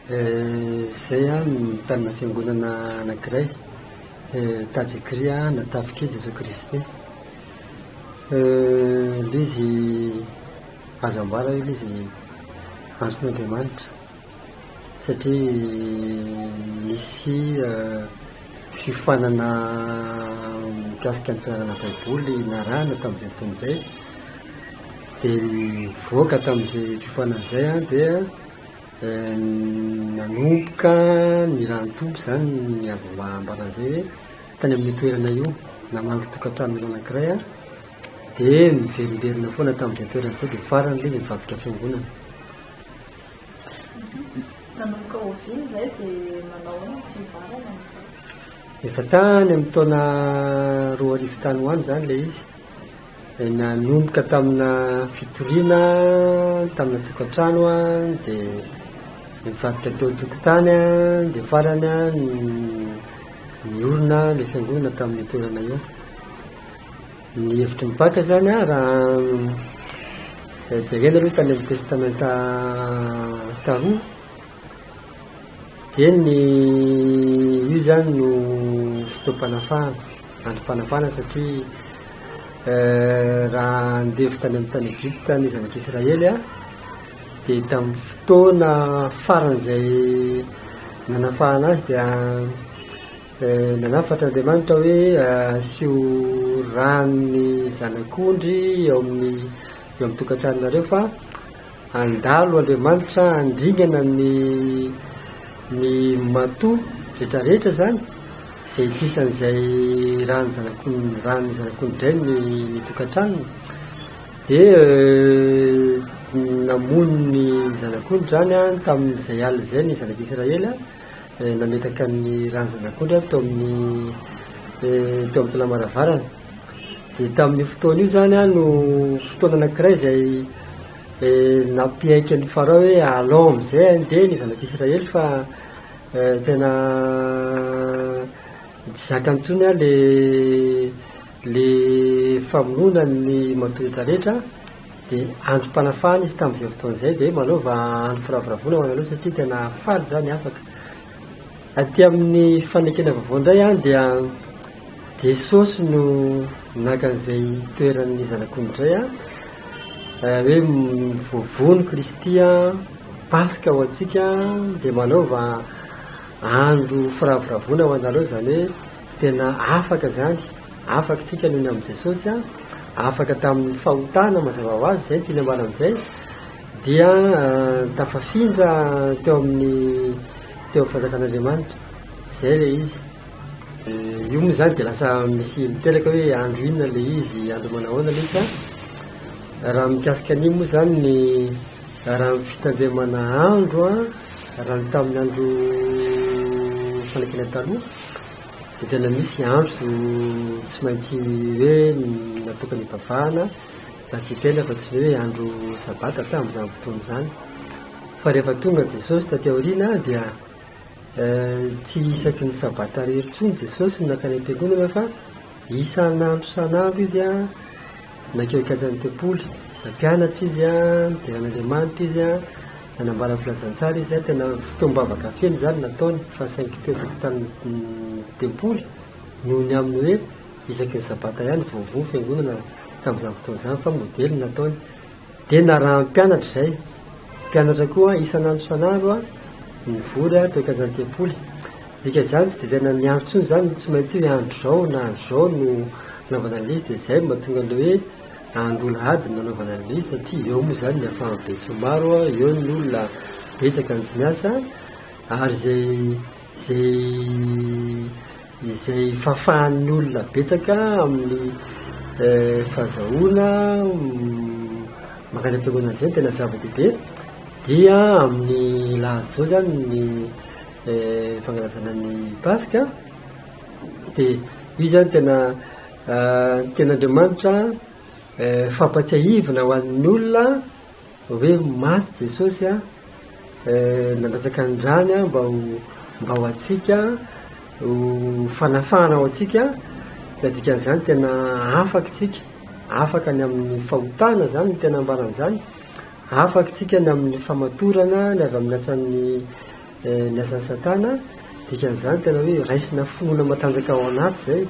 Zay a mitanina fiangonana anankiray Tajikria natafika Jesoa Kristy. Ilay izy azo ambara hoe ilay izy antson'Andriamanitra satria misy fifanana mikasika ny fianarana baiboly narahana tamin'izay fotoana izay, dia nivoaka tamin'izay fifanana izay a dia nanomboka ny rahantompo izany ny azo ambaran'izay hoe tany amin'ny toerana io namangy tokantrano anankiray a, dia miverimberina foana tamin'izay toerana izay dia farany ilay izy mivadika fiangonana. Nanomboka oviny izay dia manao fivarana amin'izay. Efa tany amin'ny taona 2000 tany ho any izany ilay izy. Nanomboka tamina fitoriana tamina tokantrano a, dia mivadika teo tokotany a, dia farany a niorina ilay fiangonana tamin'ny toerana io. Ny hevitry mipaka zany a raha jerena aloha tany amin'ny testamenta taroa, dia ny io zany no fotoam-panafahana, androm-panafahana satria raha andevy tany amin'ny tany Egypta ny zanak'Israely a, dia tamin'ny fotoana faran'izay nanafahana azy dia nanafatra Andriamanitra hoe asio ranony zanak'ondry eo amin'ny tokantranon-nareo fa andalo Andriamanitra andringana ny matoa rehetrarehetra zany izay itisan'izay rano zanak'ondry indray ny tokantranony, dia namono ny zanak'ondry zany a tamin'izay alina izay ny zanak'Israely a, nametaka ny rano zanak'ondry a teo amin'ny tolamaravarana. Dia tamin'ny fotoana io zany a no fotoana anankiray izay nampiaiky ny Farao hoe alao amin'izay andeha ny zanak'Israely fa tena tsy zakany intsony a le famonoana ny matoa rehetra. Dia androm-panafahana izy tamin'izay fotoana izay, dia manaova andro firavoravoana ho anareo satria tena faly zany afaka. Aty amin'ny fanekena vaovao indray a dia Jesosy no naka an'izay toeran'ny zanak'ondry izay a, hoe vovono Kristy a, Paska ho antsika, dia manaova andro firavoravoana ho anareo, izany hoe tena afaka zany, afaka tsika noho ny amin'ny Jesosy a, afaka tamin'ny fahotana mazava ho azy izay tiany ambara amin'izay, dia tafafindra teo fanjakan'Andriamanitra. Izay ilay izy. Io moa zany dia lasa misy miteraka hoe andro inona ilay izy, andro manahoana ilay izy a. Raha mikasika an'io moa zany ny raha ny fitandremana andro a, raha ny tamin'ny andro fanekena taloha dia tena misy andro tsy maintsy hoe natokany hivavahana raha tsy tena fa tsy hoe andro sabata tamin'izany fotoana izany. Fa rehefa tonga Jesosy taty aoriana dia tsy isaky ny sabata rery intsony Jesosy no nakany am-piangonana fa isan'andro izy a nakeo hikajany tempoly, nampianatra izy a, nidiran'Andriamanitra izy a, nanambara filazantsara izy a, tena fotoam-bavaka feno zany nataony fa saingy teo tokotany tempoly noho ny amin'ny hoe isaky ny sabata ihany vaovao fiangonana tamin'izany fotoana izany fa modely nataony. Dia naraha mpianatra izay, mpianatra koa isan'andro a mivory a teo hikajany tempoly. Dika izany tsy dia tena ny andro intsony zany tsy maintsy hoe andro zao na andro zao no naovana an'ilay izy, dia izay mahatonga an'ilay hoe andro lahady no nanaovana an'ilay izy satria eo moa zany ny hafahanbe somaro a, eo ny olona betsaka ny tsy miasa ary izay fahafahan'ny olona betsaka amin'ny fahazahoana makany am-piangonana izay tena zava-dehibe. Dia amin'ny lahady zao zany ny fankalazana ny Paska, dia io zany tena Andriamanitra fampatsiahivana ho an'ny olona hoe maty Jesosy a, nandatsaka ny rany a mba ho atsika, ho fanafahana ho atsika. Dia dikan'izany tena afaka tsika, afaka ny amin'ny fahotana zany ny tena ambaran'izany, afaka tsika ny amin'ny famatorana ny avy amin'ny asan'ny ny asan'ny satana dikan'izany tena hoe raisina finoana matanjaka ao anaty zay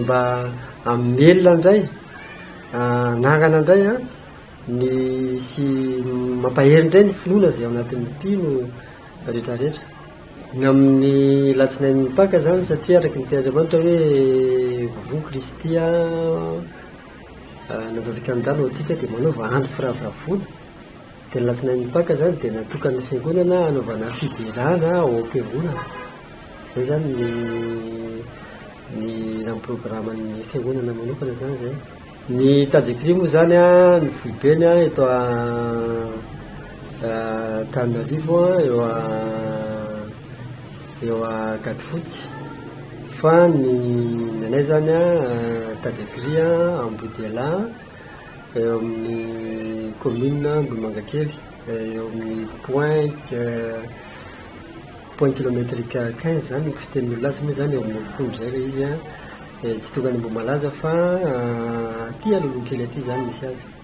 mba amelona indray nangana indray a ny sy mampahery indray ny finoana zay ao anatin'ny tino rehetrarehetra ny amin'ny latsinainy mipaka zany satria araky ny teandriamanitra hoe vovon kristy a nanjajaka an-dalo atsika dia manaova andro firavoravona dia ny latsinainy mipaka zany dia natokan'ny fiangonana anaovana fiderana ao am-piangonana zay zany ny raha programan'ny fiangonana manokana zany zay ny tadikry moa zany a ny foibeny a eto Tananarivo eo a Gadifotsy fa ny anay zany a tadikry a Ambodela eo amin'ny commune Ambohimangakely eo amin'ny point kilométrique 15 zany ny fiten'ny olona azy moa zany eo amin'ny apondro zay le izy a tsy tokany mbo malaza fa aty aloloha kely aty zany misy azy